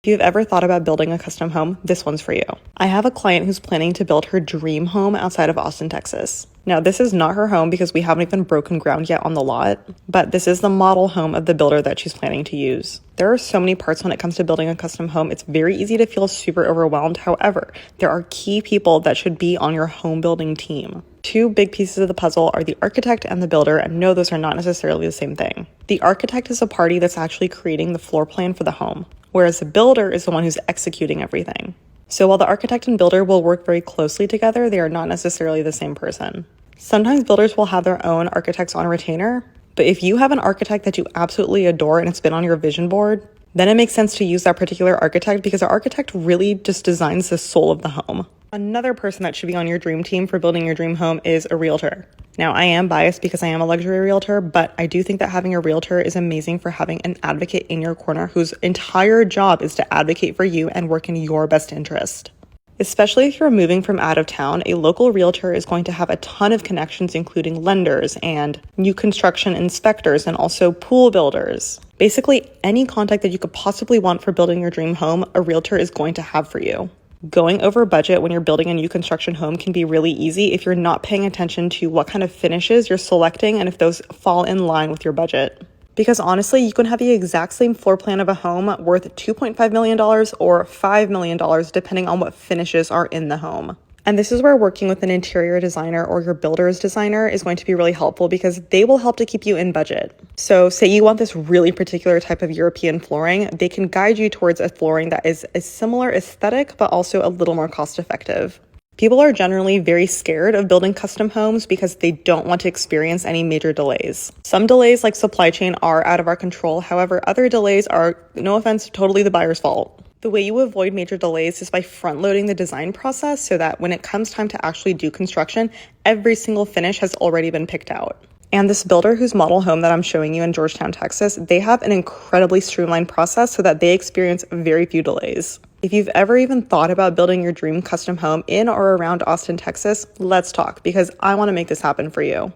If you've ever thought about building a custom home, this one's for you. I have a client who's planning to build her dream home outside of Austin, Texas. Now, this is not her home because we haven't even broken ground yet on the lot, but this is the model home of the builder that she's planning to use. There are so many parts when it comes to building a custom home, it's very easy to feel super overwhelmed. However, there are key people that should be on your home building team. Two big pieces of the puzzle are the architect and the builder, and no, those are not necessarily the same thing. The architect is a party that's actually creating the floor plan for the home, whereas the builder is the one who's executing everything. So while the architect and builder will work very closely together, they are not necessarily the same person. Sometimes builders will have their own architects on retainer, but if you have an architect that you absolutely adore and it's been on your vision board, then it makes sense to use that particular architect because the architect really just designs the soul of the home. Another person that should be on your dream team for building your dream home is a realtor. Now, I am biased because I am a luxury realtor, but I do think that having a realtor is amazing for having an advocate in your corner whose entire job is to advocate for you and work in your best interest. Especially if you're moving from out of town, a local realtor is going to have a ton of connections, including lenders and new construction inspectors and also pool builders. Basically, any contact that you could possibly want for building your dream home, a realtor is going to have for you. Going over budget when you're building a new construction home can be really easy if you're not paying attention to what kind of finishes you're selecting and if those fall in line with your budget. Because honestly, you can have the exact same floor plan of a home worth $2.5 million or $5 million, depending on what finishes are in the home. And this is where working with an interior designer or your builder's designer is going to be really helpful because they will help to keep you in budget. So say you want this really particular type of European flooring, they can guide you towards a flooring that is a similar aesthetic, but also a little more cost effective. People are generally very scared of building custom homes because they don't want to experience any major delays. Some delays like supply chain are out of our control. However, other delays are, no offense, totally the buyer's fault. The way you avoid major delays is by front-loading the design process so that when it comes time to actually do construction, every single finish has already been picked out. And this builder whose model home that I'm showing you in Georgetown, Texas, they have an incredibly streamlined process so that they experience very few delays. If you've ever even thought about building your dream custom home in or around Austin, Texas, let's talk because I want to make this happen for you.